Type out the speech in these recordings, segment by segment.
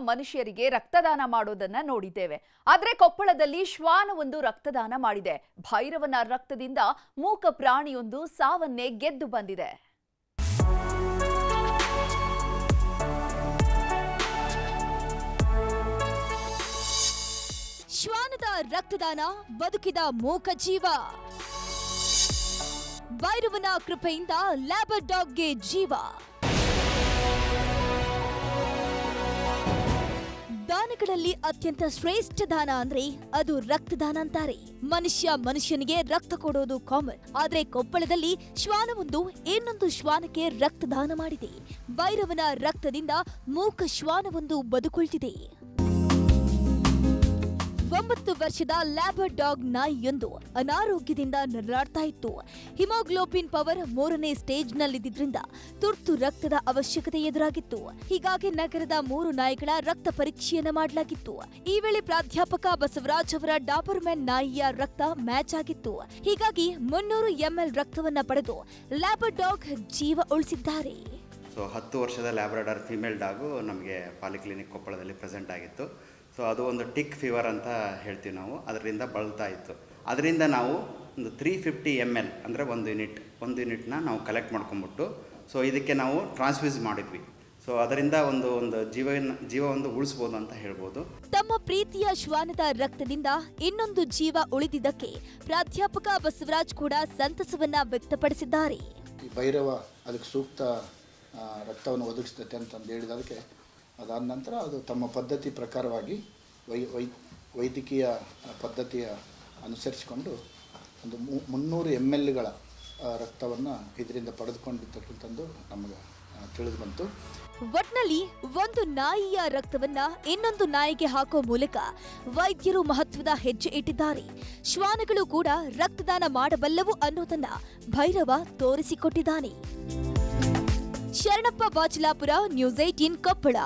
ಮನುಷ್ಯರಿಗೆ ರಕ್ತದಾನ ಮಾಡೋದನ್ನ ನೋಡಿದ್ದೇವೆ. ಆದರೆ ಕೊಪ್ಪಳದಲ್ಲಿ ಶ್ವಾನವೊಂದು ರಕ್ತದಾನ ಮಾಡಿದೆ. ಭೈರವನ ರಕ್ತದಿಂದ ಮೂಕ ಪ್ರಾಣಿಯೊಂದು ಸಾವನ್ನೇ ಗೆದ್ದು ಬಂದಿದೆ. ಶ್ವಾನದ ರಕ್ತದಾನ, ಬದುಕಿದ ಮೂಕ ಜೀವ. ಭೈರವನ ಕೃಪೆಯಿಂದ ಲ್ಯಾಬರ್ ಡಾಗ್ಗೆ ಜೀವ. ದಾನಗಳಲ್ಲಿ ಅತ್ಯಂತ ಶ್ರೇಷ್ಠ ದಾನ ಅಂದ್ರೆ ಅದು ರಕ್ತದಾನ ಅಂತಾರೆ. ಮನುಷ್ಯನಿಗೆ ರಕ್ತ ಕೊಡೋದು ಕಾಮನ್. ಆದ್ರೆ ಕೊಪ್ಪಳದಲ್ಲಿ ಶ್ವಾನವೊಂದು ಇನ್ನೊಂದು ಶ್ವಾನಕ್ಕೆ ರಕ್ತದಾನ ಮಾಡಿದೆ. ಭೈರವನ ರಕ್ತದಿಂದ ಮೂಕ ಶ್ವಾನವೊಂದು ಬದುಕುಳಿದಿದೆ. 9 ವರ್ಷದ ಲ್ಯಾಬರ್ ಡಾಗ್ ನಾಯಿಯೊಂದು ಅನಾರೋಗ್ಯದಿಂದ ನರಳಾಡ್ತಾ ಇತ್ತು. ಹಿಮೋಗ್ಲೋಬಿನ್ ಪವರ್ 3ನೇ ಸ್ಟೇಜ್ನಲ್ಲಿದ್ದರಿಂದ ತುರ್ತು ರಕ್ತದ ಅವಶ್ಯಕತೆ ಎದುರಾಗಿತ್ತು. ಹೀಗಾಗಿ ನಗರದ 3 ನಾಯಿಗಳ ರಕ್ತ ಪರೀಕ್ಷೆಯನ್ನ ಮಾಡಲಾಗಿತ್ತು. ಈ ವೇಳೆ ಪ್ರಾಧ್ಯಾಪಕ ಬಸವರಾಜ್ ಅವರ ಡಾಬರ್ಮ್ಯಾನ್ ನಾಯಿಯ ರಕ್ತ ಮ್ಯಾಚ್ ಆಗಿತ್ತು. ಹೀಗಾಗಿ 300 ml ರಕ್ತವನ್ನ ಪಡೆದು ಲ್ಯಾಬರ್ ಡಾಗ್ ಜೀವ ಉಳಿಸಿದ್ದಾರೆ. 10 ವರ್ಷದ ಲ್ಯಾಬ್ರಾಡಾರ್ ಫಿಮೇಲ್ ಡಾಗು ನಮಗೆ ಪಾಲಿಕ್ಲಿನಿಕ್ ಕೊಪ್ಪಳದಲ್ಲಿ ಪ್ರೆಸೆಂಟ್ ಆಗಿತ್ತು. ಅದು ಒಂದು ಟಿಕ್ ಫೀವರ್ ಅಂತ ಹೇಳ್ತೀವಿ ನಾವು. ಅದರಿಂದ ಬಳಲ್ತಾ ಇತ್ತು. ಅದರಿಂದ ನಾವು ಒಂದು 350 ml ಅಂದರೆ ಒಂದು ಯೂನಿಟ್ನ ನಾವು ಕಲೆಕ್ಟ್ ಮಾಡ್ಕೊಂಬಿಟ್ಟು ಇದಕ್ಕೆ ನಾವು ಟ್ರಾನ್ಸ್ಫ್ಯೂಸ್ ಮಾಡಿದ್ವಿ. ಅದರಿಂದ ಒಂದು ಜೀವ ಒಂದು ಉಳಿಸ್ಬೋದು ಅಂತ ಹೇಳ್ಬೋದು. ತಮ್ಮ ಪ್ರೀತಿಯ ಶ್ವಾನದ ರಕ್ತದಿಂದ ಇನ್ನೊಂದು ಜೀವ ಉಳಿದಿದ್ದಕ್ಕೆ ಪ್ರಾಧ್ಯಾಪಕ ಬಸವರಾಜ್ ಕೂಡ ಸಂತಸವನ್ನ ವ್ಯಕ್ತಪಡಿಸಿದ್ದಾರೆ. ಈ ಭೈರವ ಅದಕ್ಕೆ ಸೂಕ್ತ ರಕ್ತವನ್ನು ಒದಗಿಸ್ತೈತೆ ಅಂತಂದು ಹೇಳಿದಕ್ಕೆ ಅದಾದ ನಂತರ ಅದು ತಮ್ಮ ಪದ್ಧತಿ ಪ್ರಕಾರವಾಗಿ ವೈದ್ಯಕೀಯ ಪದ್ಧತಿಯ ಅನುಸರಿಸಿಕೊಂಡು ಒಂದು 300 mlಗಳ ರಕ್ತವನ್ನು ಇದರಿಂದ ಪಡೆದುಕೊಂಡಿರ್ತಕ್ಕಂಥದ್ದು ನಮಗೆ ತಿಳಿದು ಬಂತು. ಒಟ್ನಲ್ಲಿ ಒಂದು ನಾಯಿಯ ರಕ್ತವನ್ನ ಇನ್ನೊಂದು ನಾಯಿಗೆ ಹಾಕೋ ಮೂಲಕ ವೈದ್ಯರು ಮಹತ್ವದ ಹೆಜ್ಜೆ ಇಟ್ಟಿದ್ದಾರೆ. ಶ್ವಾನಗಳು ಕೂಡ ರಕ್ತದಾನ ಮಾಡಬಲ್ಲವು ಅನ್ನೋದನ್ನ ಭೈರವ ತೋರಿಸಿಕೊಟ್ಟಿದ್ದಾನೆ. ಶರಣಪ್ಪ ಬಾಚಲಾಪುರ, ನ್ಯೂಸ್ 18 ಕೊಪ್ಪಳ.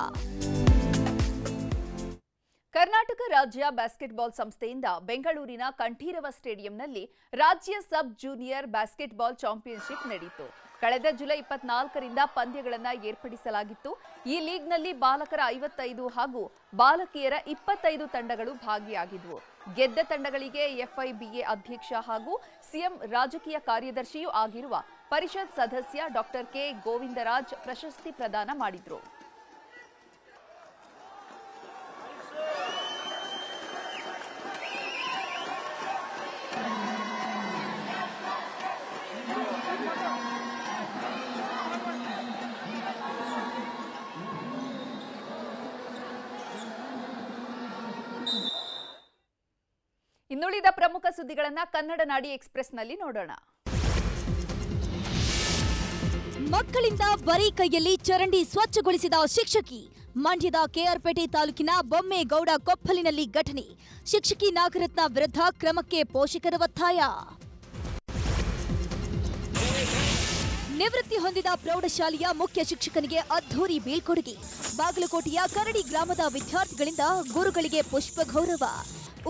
ಕರ್ನಾಟಕ ರಾಜ್ಯ ಬ್ಯಾಸ್ಕೆಟ್ಬಾಲ್ ಸಂಸ್ಥೆಯಿಂದ ಬೆಂಗಳೂರಿನ ಕಂಠೀರವ ಸ್ಟೇಡಿಯಂನಲ್ಲಿ ರಾಜ್ಯ ಸಬ್ ಜೂನಿಯರ್ ಬ್ಯಾಸ್ಕೆಟ್ಬಾಲ್ ಚಾಂಪಿಯನ್ಶಿಪ್ ನಡೆಯಿತು. ಕಳೆದ ಜುಲೈ 24ರಿಂದ ಪಂದ್ಯಗಳನ್ನು ಏರ್ಪಡಿಸಲಾಗಿತ್ತು. ಈ ಲೀಗ್ನಲ್ಲಿ ಬಾಲಕರ 55 ಹಾಗೂ ಬಾಲಕಿಯರ 25 ತಂಡಗಳು ಭಾಗಿಯಾಗಿದ್ವು. ಗೆದ್ದ ತಂಡಗಳಿಗೆ ಎಫ್ಐಬಿಎ ಅಧ್ಯಕ್ಷ ಹಾಗೂ ಸಿಎಂ ರಾಜಕೀಯ ಕಾರ್ಯದರ್ಶಿಯೂ ಆಗಿರುವ ಪರಿಷತ್ ಸದಸ್ಯ ಡಾಕ್ಟರ್ ಕೆ ಗೋವಿಂದರಾಜ್ ಪ್ರಶಸ್ತಿ ಪ್ರದಾನ ಮಾಡಿದ್ರು. ಇನ್ನುಳಿದ ಪ್ರಮುಖ ಸುದ್ದಿಗಳನ್ನ ಕನ್ನಡ ನಾಡಿ ಎಕ್ಸ್‌ಪ್ರೆಸ್‌ನಲ್ಲಿ ನೋಡೋಣ. ಮಕ್ಕಳಿಂದ ಬರೀ ಕೈಯಲ್ಲಿ ಚರಂಡಿ ಸ್ವಚ್ಛಗೊಳಿಸಿದ ಶಿಕ್ಷಕಿ. ಮಂಡ್ಯದ ಕೆಆರ್ಪೇಟೆ ತಾಲೂಕಿನ ಬೊಮ್ಮೇಗೌಡ ಕೊಪ್ಪಲಿನಲ್ಲಿ ಘಟನೆ. ಶಿಕ್ಷಕಿ ನಾಗರತ್ನ ವಿರುದ್ಧ ಕ್ರಮಕ್ಕೆ ಪೋಷಕರ ಒತ್ತಾಯ. ನಿವೃತ್ತಿ ಹೊಂದಿದ ಪ್ರೌಢಶಾಲೆಯ ಮುಖ್ಯ ಶಿಕ್ಷಕನಿಗೆ ಅದ್ಧೂರಿ ಬೀಳ್ಕೊಡುಗೆ. ಬಾಗಲಕೋಟೆಯ ಕರಡಿ ಗ್ರಾಮದ ವಿದ್ಯಾರ್ಥಿಗಳಿಂದ ಗುರುಗಳಿಗೆ ಪುಷ್ಪ ಗೌರವ.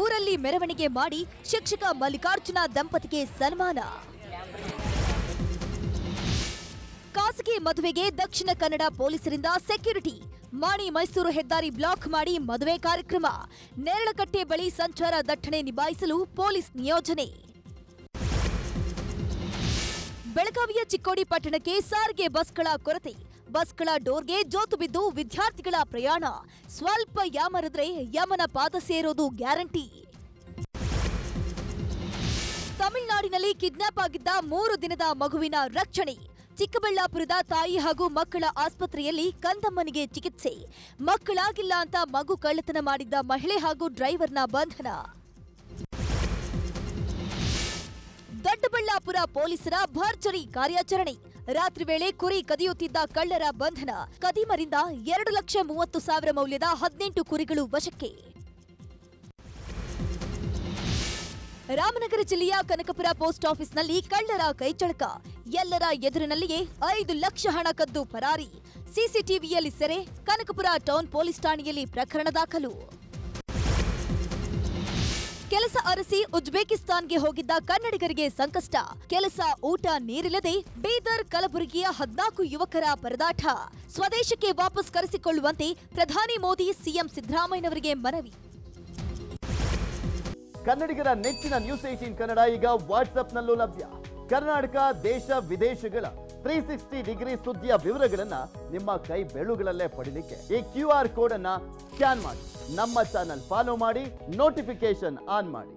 ಊರಲ್ಲಿ ಮೆರವಣಿಗೆ ಮಾಡಿ ಶಿಕ್ಷಕ ಮಲ್ಲಿಕಾರ್ಜುನ ದಂಪತಿಗೆ ಸನ್ಮಾನ. ಖಾಸಗಿ ಮದುವೆಗೆ ದಕ್ಷಿಣ ಕನ್ನಡ ಪೊಲೀಸರಿಂದ ಸೆಕ್ಯೂರಿಟಿ. ಮಾಣಿ ಮೈಸೂರು ಹೆದ್ದಾರಿ ಬ್ಲಾಕ್ ಮಾಡಿ ಮದುವೆ ಕಾರ್ಯಕ್ರಮ. ನೇರಳಕಟ್ಟೆ ಬಳಿ ಸಂಚಾರ ದಟ್ಟಣೆ ನಿಭಾಯಿಸಲು ಪೊಲೀಸ್ ನಿಯೋಜನೆ. ಬೆಳಗಾವಿಯ ಚಿಕ್ಕೋಡಿ ಪಟ್ಟಣಕ್ಕೆ ಸಾರಿಗೆ ಬಸ್ಗಳ ಕೊರತೆ. ಬಸ್ಗಳ ಡೋರ್ಗೆ ಜೋತು ಬಿದ್ದು ವಿದ್ಯಾರ್ಥಿಗಳ ಪ್ರಯಾಣ. ಸ್ವಲ್ಪ ಯಾಮರಿದ್ರೆ ಯಮನ ಪಾದ ಸೇರೋದು ಗ್ಯಾರಂಟಿ. ತಮಿಳುನಾಡಿನಲ್ಲಿ ಕಿಡ್ನಾಪ್ ಆಗಿದ್ದ 3 ದಿನದ ಮಗುವಿನ ರಕ್ಷಣೆ. ಚಿಕ್ಕಬಳ್ಳಾಪುರದ ತಾಯಿ ಹಾಗೂ ಮಕ್ಕಳ ಆಸ್ಪತ್ರೆಯಲ್ಲಿ ಕಂದಮ್ಮನಿಗೆ ಚಿಕಿತ್ಸೆ. ಮಕ್ಕಳಾಗಿಲ್ಲ ಅಂತ ಮಗು ಕಳ್ಳತನ ಮಾಡಿದ್ದ ಮಹಿಳೆ ಹಾಗೂ ಡ್ರೈವರ್ನ ಬಂಧನ. ದೊಡ್ಡಬಳ್ಳಾಪುರ ಪೊಲೀಸರ ಭರ್ಜರಿ ಕಾರ್ಯಾಚರಣೆ. ರಾತ್ರಿ ವೇಳೆ ಕುರಿ ಕದಿಯುತ್ತಿದ್ದ ಕಳ್ಳರ ಬಂಧನ. ಕದಿಮರಿಂದ 2,30,000 ಮೌಲ್ಯದ 18 ಕುರಿಗಳು ವಶಕ್ಕೆ. ರಾಮನಗರ ಜಿಲ್ಲೆಯ ಕನಕಪುರ ಪೋಸ್ಟ್ ಆಫೀಸ್ನಲ್ಲಿ ಕಳ್ಳರ ಕೈಚಳಕ. ಎಲ್ಲರ ಎದುರಿನಲ್ಲಿಯೇ 5 ಲಕ್ಷ ಹಣ ಕದ್ದು ಪರಾರಿ. ಸಿಸಿಟಿವಿಯಲ್ಲಿ ಸೆರೆ. ಕನಕಪುರ ಟೌನ್ ಪೊಲೀಸ್ ಠಾಣೆಯಲ್ಲಿ ಪ್ರಕರಣ ದಾಖಲು. ಕೆಲಸ ಅರಸಿ ಉಜ್ಬೇಕಿಸ್ತಾನ್ಗೆ ಹೋಗಿದ್ದ ಕನ್ನಡಿಗರಿಗೆ ಸಂಕಷ್ಟ. ಕೆಲಸ ಊಟ ನೀರಿಲ್ಲದೆ ಬೀದರ್ ಕಲಬುರಗಿಯ 14 ಯುವಕರ ಪರದಾಟ. ಸ್ವದೇಶಕ್ಕೆ ವಾಪಸ್ ಕರೆಸಿಕೊಳ್ಳುವಂತೆ ಪ್ರಧಾನಿ ಮೋದಿ ಸಿಎಂ ಸಿದ್ದರಾಮಯ್ಯನವರಿಗೆ ಮನವಿ. ಕನ್ನಡಿಗರ ನೆಚ್ಚಿನ ನ್ಯೂಸ್ 18 ಕನ್ನಡ ಈಗ ವಾಟ್ಸ್ಆಪ್ನಲ್ಲೂ ಲಭ್ಯ. ಕರ್ನಾಟಕ ದೇಶ ವಿದೇಶಗಳ 360 ಡಿಗ್ರಿ ಸುದ್ದಿಯ ವಿವರಗಳನ್ನ ನಿಮ್ಮ ಕೈ ಬೆರಳುಗಳಲ್ಲೇ ಪಡಿಲಿಕ್ಕೆ ಈ QR ಕೋಡ್ ಅನ್ನ ಸ್ಕ್ಯಾನ್ ಮಾಡಿ, ನಮ್ಮ ಚಾನಲ್ ಫಾಲೋ ಮಾಡಿ, ನೋಟಿಫಿಕೇಶನ್ ಆನ್ ಮಾಡಿ.